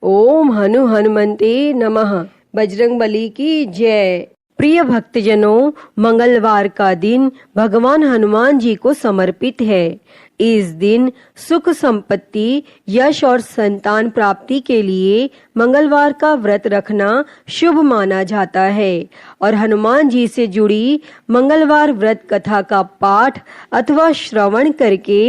ओम हनुमन्ते नमः। बजरंगबली की जय। प्रिय भक्तजनों, मंगलवार का दिन भगवान हनुमान जी को समर्पित है। इस दिन सुख संपत्ति, यश और संतान प्राप्ति के लिए मंगलवार का व्रत रखना शुभ माना जाता है और हनुमान जी से जुड़ी मंगलवार व्रत कथा का पाठ अथवा श्रवण करके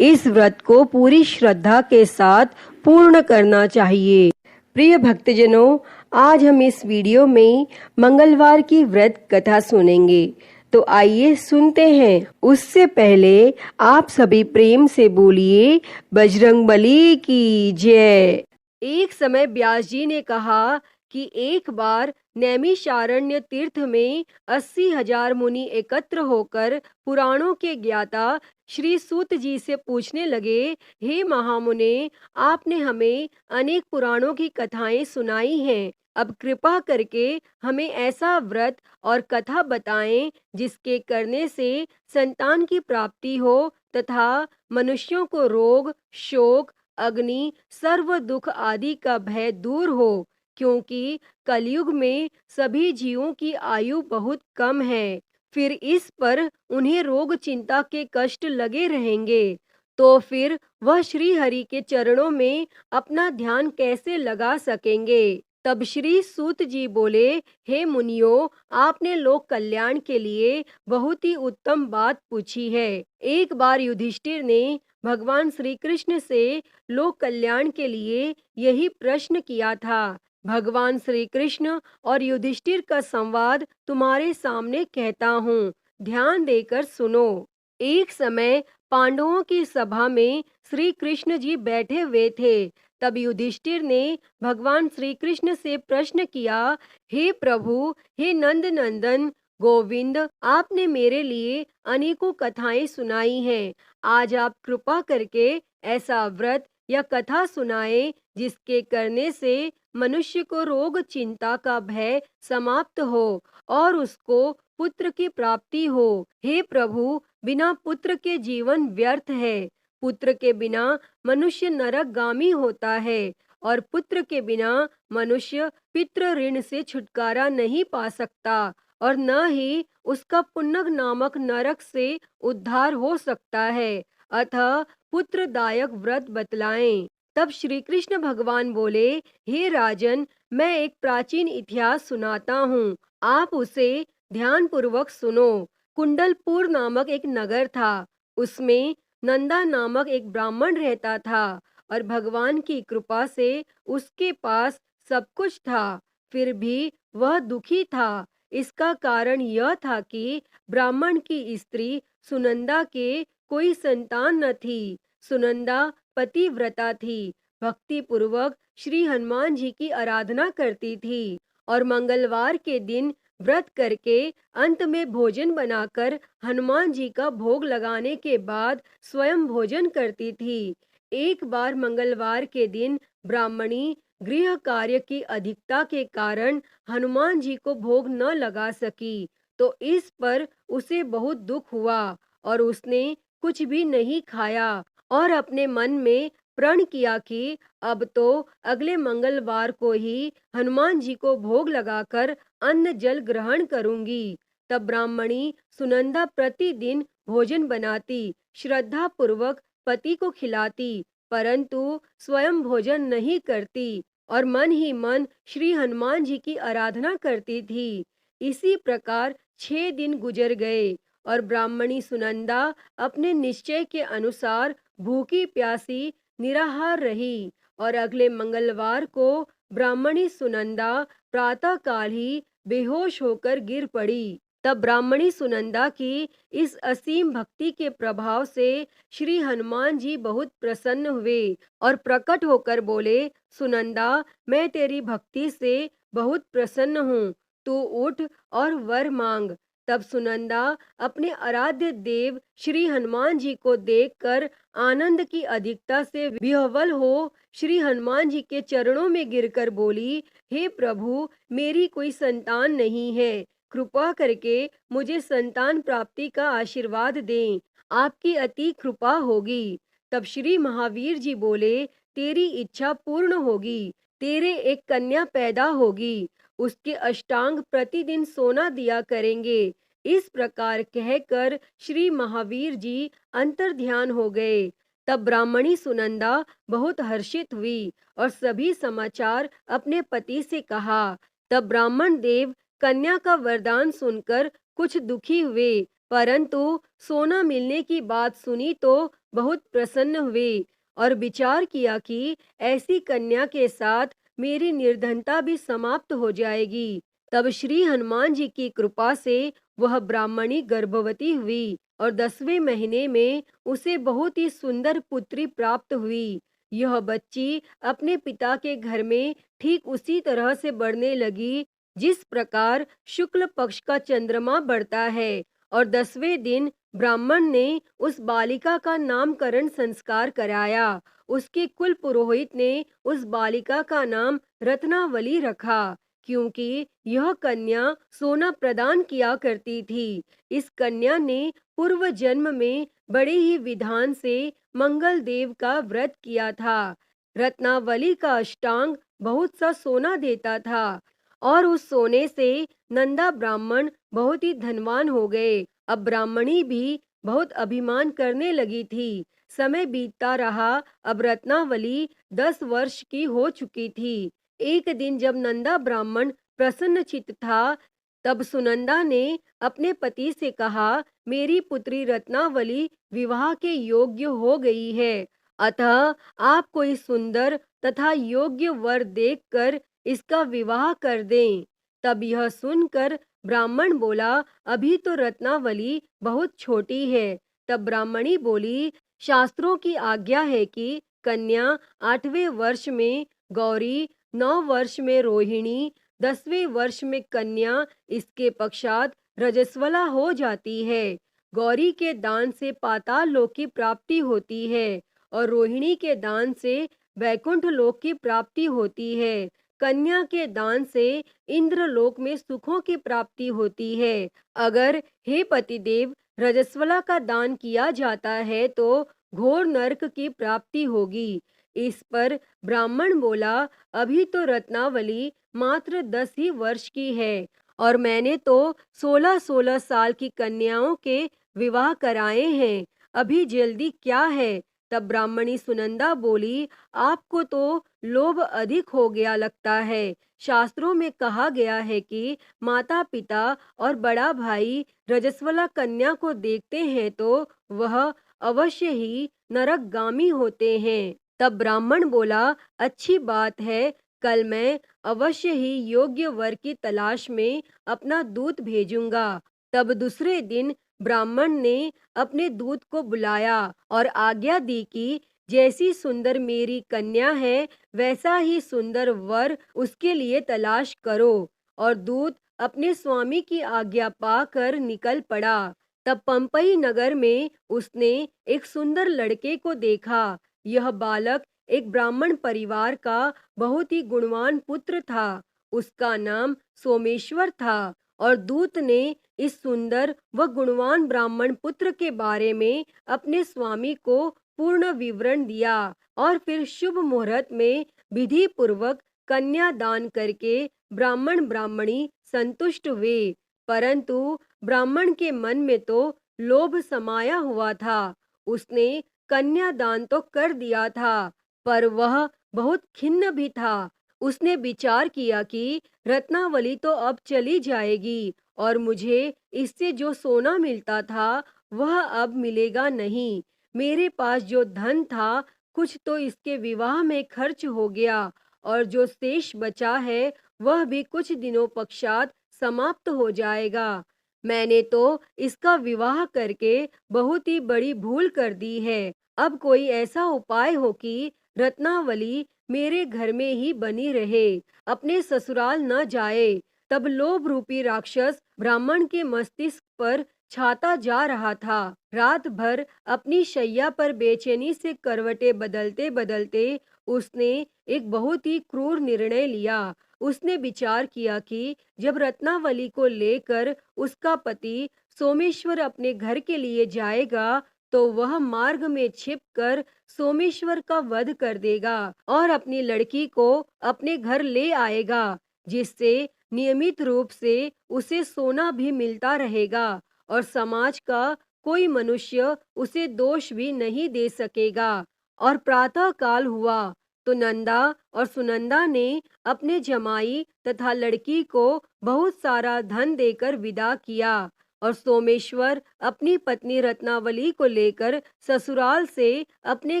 इस व्रत को पूरी श्रद्धा के साथ पूर्ण करना चाहिए। प्रिय भक्तजनों, आज हम इस वीडियो में मंगलवार की व्रत कथा सुनेंगे, तो आइए सुनते हैं। उससे पहले आप सभी प्रेम से बोलिए बजरंगबली की जय। एक समय व्यास जी ने कहा कि एक बार नैमिषारण्य तीर्थ में 80,000 मुनि एकत्र होकर पुराणों के ज्ञाता श्री सूत जी से पूछने लगे, हे महामुने, आपने हमें अनेक पुराणों की कथाएं सुनाई हैं। अब कृपा करके हमें ऐसा व्रत और कथा बताएं जिसके करने से संतान की प्राप्ति हो तथा मनुष्यों को रोग, शोक, अग्नि, सर्व दुख आदि का भय दूर हो, क्योंकि कलयुग में सभी जीवों की आयु बहुत कम है। फिर इस पर उन्हें रोग चिंता के कष्ट लगे रहेंगे, तो फिर वह श्री हरि के चरणों में अपना ध्यान कैसे लगा सकेंगे। तब श्री सूत जी बोले, हे मुनियों, आपने लोक कल्याण के लिए बहुत ही उत्तम बात पूछी है। एक बार युधिष्ठिर ने भगवान श्री कृष्ण से लोक कल्याण के लिए यही प्रश्न किया था। भगवान श्री कृष्ण और युधिष्ठिर का संवाद तुम्हारे सामने कहता हूँ, ध्यान देकर सुनो। एक समय पांडवों की सभा में श्री कृष्ण जी बैठे हुए थे। तब युधिष्ठिर ने भगवान श्री कृष्ण से प्रश्न किया, हे प्रभु, हे नंद नंदन गोविंद, आपने मेरे लिए अनेकों कथाएं सुनाई हैं। आज आप कृपा करके ऐसा व्रत या कथा सुनाएं जिसके करने से मनुष्य को रोग चिंता का भय समाप्त हो और उसको पुत्र की प्राप्ति हो। हे प्रभु, बिना पुत्र के जीवन व्यर्थ है। पुत्र के बिना मनुष्य नरकगामी होता है और पुत्र के बिना मनुष्य पितृ ऋण से छुटकारा नहीं पा सकता और न ही उसका पुण्य नामक नरक से उद्धार हो सकता है। अतः पुत्रदायक व्रत बतलाएं। तब श्री कृष्ण भगवान बोले, हे राजन, मैं एक प्राचीन इतिहास सुनाता हूँ, आप उसे ध्यान पूर्वक सुनो। कुंडलपुर नामक एक नगर था। उसमें नंदा नामक एक ब्राह्मण रहता था और भगवान की कृपा से उसके पास सब कुछ था। फिर भी वह दुखी था। इसका कारण यह था कि ब्राह्मण की स्त्री सुनंदा के कोई संतान न थी। सुनंदा पतिव्रता थी, भक्ति पूर्वक श्री हनुमान जी की आराधना करती थी और मंगलवार के दिन व्रत करके अंत में भोजन बनाकर हनुमान जी का भोग लगाने के बाद स्वयं भोजन करती थी। एक बार मंगलवार के दिन ब्राह्मणी गृह कार्य की अधिकता के कारण हनुमान जी को भोग न लगा सकी, तो इस पर उसे बहुत दुख हुआ और उसने कुछ भी नहीं खाया और अपने मन में प्रण किया कि अब तो अगले मंगलवार को ही हनुमान जी को भोग लगाकर अन्न जल ग्रहण करूंगी। तब ब्राह्मणी सुनंदा प्रतिदिन भोजन बनाती, श्रद्धा पूर्वक पति को खिलाती, परंतु स्वयं भोजन नहीं करती और मन ही मन श्री हनुमान जी की आराधना करती थी। इसी प्रकार 6 दिन गुजर गए और ब्राह्मणी सुनंदा अपने निश्चय के अनुसार भूखी प्यासी निराहार रही और अगले मंगलवार को ब्राह्मणी सुनंदा प्रातःकाल ही बेहोश होकर गिर पड़ी। तब ब्राह्मणी सुनंदा की इस असीम भक्ति के प्रभाव से श्री हनुमान जी बहुत प्रसन्न हुए और प्रकट होकर बोले, सुनंदा, मैं तेरी भक्ति से बहुत प्रसन्न हूँ, तू उठ और वर मांग। तब सुनंदा अपने आराध्य देव श्री हनुमान जी को देखकर आनंद की अधिकता से विह्वल हो श्री हनुमान जी के चरणों में गिरकर बोली, हे प्रभु, मेरी कोई संतान नहीं है, कृपा करके मुझे संतान प्राप्ति का आशीर्वाद दें, आपकी अति कृपा होगी। तब श्री महावीर जी बोले, तेरी इच्छा पूर्ण होगी, तेरे एक कन्या पैदा होगी, उसके अष्टांग प्रतिदिन सोना दिया करेंगे। इस प्रकार कहकर श्री महावीर जी अंतर्ध्यान हो गए। तब ब्राह्मणी सुनंदा बहुत हर्षित हुई और सभी समाचार अपने पति से कहा। तब ब्राह्मण देव कन्या का वरदान सुनकर कुछ दुखी हुए, परंतु सोना मिलने की बात सुनी तो बहुत प्रसन्न हुए और विचार किया कि ऐसी कन्या के साथ मेरी निर्धनता भी समाप्त हो जाएगी। तब श्री हनुमान जी की कृपा से वह ब्राह्मणी गर्भवती हुई और 10वें महीने में उसे बहुत ही सुंदर पुत्री प्राप्त हुई। यह बच्ची अपने पिता के घर में ठीक उसी तरह से बढ़ने लगी जिस प्रकार शुक्ल पक्ष का चंद्रमा बढ़ता है। और 10वें दिन ब्राह्मण ने उस बालिका का नामकरण संस्कार कराया। उसके कुल पुरोहित ने उस बालिका का नाम रत्नावली रखा, क्योंकि यह कन्या सोना प्रदान किया करती थी। इस कन्या ने पूर्व जन्म में बड़े ही विधान से मंगल देव का व्रत किया था। रत्नावली का अष्टांग बहुत सा सोना देता था और उस सोने से नंदा ब्राह्मण बहुत ही धनवान हो गए। अब ब्राह्मणी भी बहुत अभिमान करने लगी थी। समय बीतता रहा। अब रत्नावली 10 वर्ष की हो चुकी थी। एक दिन जब नंदा ब्राह्मण प्रसन्न चित्त था, तब सुनंदा ने अपने पति से कहा, मेरी पुत्री रत्नावली विवाह के योग्य हो गई है, अतः आप कोई सुंदर तथा योग्य वर देखकर इसका विवाह कर दें। तब यह सुनकर ब्राह्मण बोला, अभी तो रत्नावली बहुत छोटी है। तब ब्राह्मणी बोली, शास्त्रों की आज्ञा है कि कन्या 8वें वर्ष में गौरी, 9 वर्ष में रोहिणी, 10वें वर्ष में कन्या, इसके पश्चात रजस्वला हो जाती है। गौरी के दान से पाताल लोक की प्राप्ति होती है और रोहिणी के दान से वैकुंठ लोक की प्राप्ति होती है। कन्या के दान से इंद्रलोक में सुखों की प्राप्ति होती है। अगर हे पतिदेव रजस्वला का दान किया जाता है तो घोर नरक की प्राप्ति होगी। इस पर ब्राह्मण बोला, अभी तो रत्नावली मात्र 10 ही वर्ष की है और मैंने तो 16-16 साल की कन्याओं के विवाह कराए हैं, अभी जल्दी क्या है। तब ब्राह्मणी सुनंदा बोली, आपको तो लोभ अधिक हो गया लगता है। शास्त्रों में कहा गया है कि माता पिता और बड़ा भाई रजस्वला कन्या को देखते हैं तो वह अवश्य ही नरकगामी होते हैं। तब ब्राह्मण बोला, अच्छी बात है, कल मैं अवश्य ही योग्य वर की तलाश में अपना दूत भेजूंगा। तब दूसरे दिन ब्राह्मण ने अपने दूत को बुलाया और आज्ञा दी कि जैसी सुंदर मेरी कन्या है वैसा ही सुंदर वर उसके लिए तलाश करो। और दूत अपने स्वामी की आज्ञा पाकर निकल पड़ा। तब पंपई नगर में उसने एक सुंदर लड़के को देखा। यह बालक एक ब्राह्मण परिवार का बहुत ही गुणवान पुत्र था। उसका नाम सोमेश्वर था और दूत ने इस सुंदर व गुणवान ब्राह्मण पुत्र के बारे में अपने स्वामी को पूर्ण विवरण दिया और फिर शुभ मुहूर्त में विधि पूर्वक कन्या दान करके ब्राह्मण ब्राह्मणी संतुष्ट हुए। परंतु ब्राह्मण के मन में तो लोभ समाया हुआ था। उसने कन्या दान तो कर दिया था, पर वह बहुत खिन्न भी था। उसने विचार किया कि रत्नावली तो अब चली जाएगी और मुझे इससे जो सोना मिलता था वह अब मिलेगा नहीं। मेरे पास जो धन था कुछ तो इसके विवाह में खर्च हो गया और जो शेष बचा है वह भी कुछ दिनों पश्चात समाप्त हो जाएगा। मैंने तो इसका विवाह करके बहुत ही बड़ी भूल कर दी है। अब कोई ऐसा उपाय हो कि रत्नावली मेरे घर में ही बनी रहे, अपने ससुराल न जाए। तब लोभ रूपी राक्षस ब्राह्मण के मस्तिष्क पर छाता जा रहा था। रात भर अपनी शैया पर बेचैनी से करवटें बदलते बदलते उसने एक बहुत ही क्रूर निर्णय लिया। उसने विचार किया कि जब रत्नावली को लेकर उसका पति सोमेश्वर अपने घर के लिए जाएगा तो वह मार्ग में छिपकर सोमेश्वर का वध कर देगा और अपनी लड़की को अपने घर ले आएगा, जिससे नियमित रूप से उसे सोना भी मिलता रहेगा और समाज का कोई मनुष्य उसे दोष भी नहीं दे सकेगा। और प्रातः काल हुआ तो नंदा और सुनंदा ने अपने जमाई तथा लड़की को बहुत सारा धन देकर विदा किया और सोमेश्वर अपनी पत्नी रत्नावली को लेकर ससुराल से अपने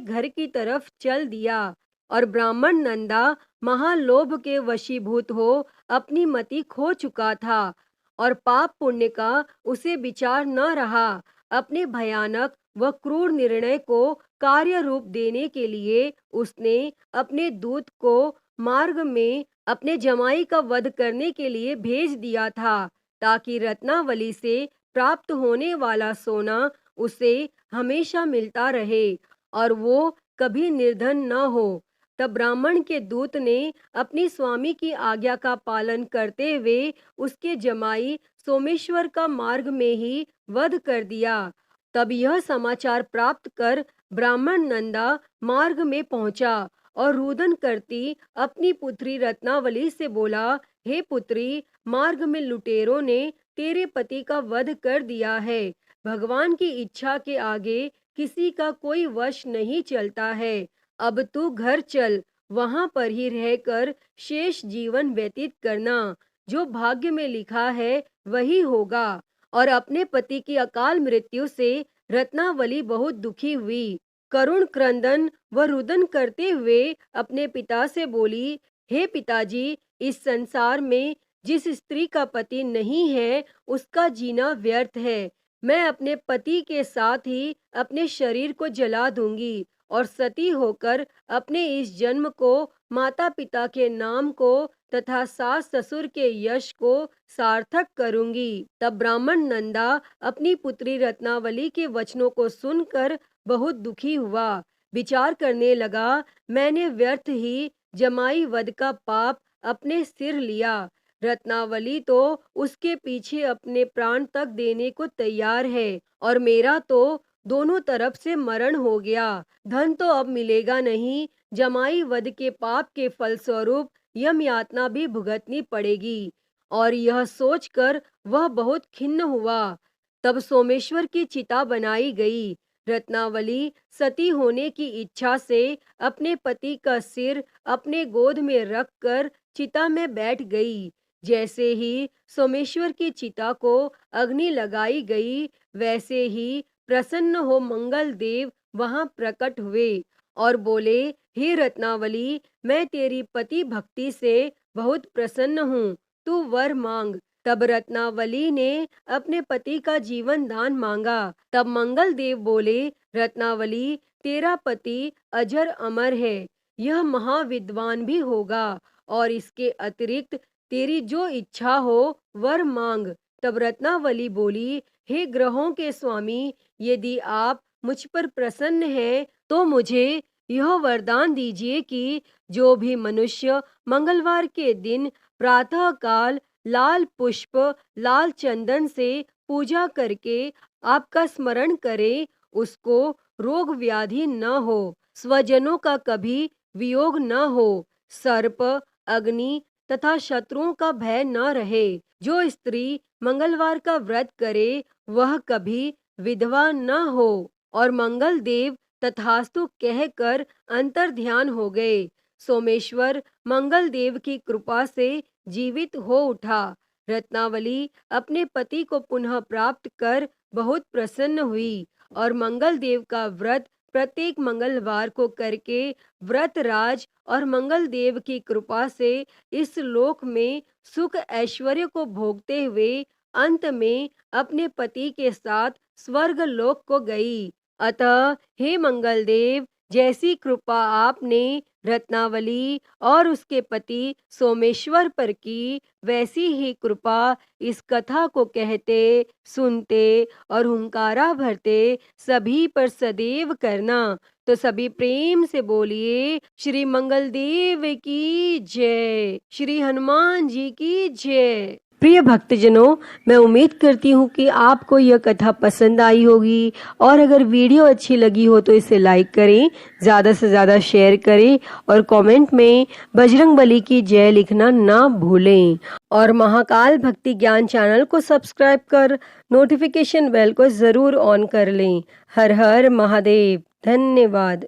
घर की तरफ चल दिया। और ब्राह्मण नंदा महालोभ के वशीभूत हो अपनी मति खो चुका था और पाप पुण्य का उसे विचार न रहा। अपने भयानक व क्रूर निर्णय को कार्य रूप देने के लिए उसने अपने दूत को मार्ग में अपने जमाई का वध करने के लिए भेज दिया था, ताकि रत्नावली से प्राप्त होने वाला सोना उसे हमेशा मिलता रहे और वो कभी निर्धन न हो। तब ब्राह्मण के दूत ने अपनी स्वामी की आज्ञा का पालन करते हुए उसके जमाई सोमेश्वर का मार्ग में ही वध कर दिया। तब यह समाचार प्राप्त कर ब्राह्मण नंदा मार्ग में पहुंचा और रुदन करती अपनी पुत्री रत्नावली से बोला, हे पुत्री, मार्ग में लुटेरों ने तेरे पति का वध कर दिया है। भगवान की इच्छा के आगे किसी का कोई वश नहीं चलता है। अब तू घर चल, वहां पर ही रहकर शेष जीवन व्यतीत करना। जो भाग्य में लिखा है वही होगा। और अपने पति की अकाल मृत्यु से रत्नावली बहुत दुखी हुई। करुण क्रंदन व रुदन करते हुए अपने पिता से बोली, हे पिताजी, इस संसार में जिस स्त्री का पति नहीं है उसका जीना व्यर्थ है। मैं अपने पति के साथ ही अपने शरीर को जला दूंगी और सती होकर अपने इस जन्म को, माता पिता के नाम को तथा सास ससुर के यश को सार्थक करूंगी। तब ब्राह्मण नंदा अपनी पुत्री रत्नावली के वचनों को सुनकर बहुत दुखी हुआ। विचार करने लगा, मैंने व्यर्थ ही जमाई वध का पाप अपने सिर लिया। रत्नावली तो उसके पीछे अपने प्राण तक देने को तैयार है और मेरा तो दोनों तरफ से मरण हो गया। धन तो अब मिलेगा नहीं, जमाई वध के पाप के फलस्वरूप यम यातना भी भुगतनी पड़ेगी। और यह सोचकर वह बहुत खिन्न हुआ। तब सोमेश्वर की चिता बनाई गई। रत्नावली सती होने की इच्छा से अपने पति का सिर अपने गोद में रखकर चिता में बैठ गई। जैसे ही सोमेश्वर की चिता को अग्नि लगाई गई, वैसे ही प्रसन्न हो मंगल देव वहां प्रकट हुए और बोले, हे रत्नावली, मैं तेरी पति भक्ति से बहुत प्रसन्न हूँ, तू वर मांग। तब रत्नावली ने अपने पति का जीवन दान मांगा। तब मंगल देव बोले, रत्नावली, तेरा पति अजर अमर है, यह महाविद्वान भी होगा और इसके अतिरिक्त तेरी जो इच्छा हो वर मांग। तब रत्नावली बोली, हे ग्रहों के स्वामी, यदि आप मुझ पर प्रसन्न हैं तो मुझे यह वरदान दीजिए कि जो भी मनुष्य मंगलवार के दिन प्रातः काल लाल पुष्प, लाल चंदन से पूजा करके आपका स्मरण करे, उसको रोग व्याधि न हो, स्वजनों का कभी वियोग न हो, सर्प, अग्नि तथा शत्रुओं का भय न रहे। जो स्त्री मंगलवार का व्रत करे वह कभी विधवा न हो। और मंगल देव तथास्तु कहकर अंतर ध्यान हो गए। सोमेश्वर मंगल देव की कृपा से जीवित हो उठा। रत्नावली अपने पति को पुनः प्राप्त कर बहुत प्रसन्न हुई और मंगल देव का व्रत प्रत्येक मंगलवार को करके व्रत राज और मंगल देव की कृपा से इस लोक में सुख ऐश्वर्य को भोगते हुए अंत में अपने पति के साथ स्वर्ग लोक को गई। अतः हे मंगल देव, जैसी कृपा आपने रत्नावली और उसके पति सोमेश्वर पर की, वैसी ही कृपा इस कथा को कहते, सुनते और हुंकारा भरते सभी पर सदैव करना। तो सभी प्रेम से बोलिए, श्री मंगल देव की जय, श्री हनुमान जी की जय। प्रिय भक्तजनों, मैं उम्मीद करती हूँ कि आपको यह कथा पसंद आई होगी और अगर वीडियो अच्छी लगी हो तो इसे लाइक करें, ज़्यादा से ज़्यादा शेयर करें और कमेंट में बजरंग बली की जय लिखना ना भूलें। और महाकाल भक्ति ज्ञान चैनल को सब्सक्राइब कर नोटिफिकेशन बेल को ज़रूर ऑन कर लें। हर हर महादेव। धन्यवाद।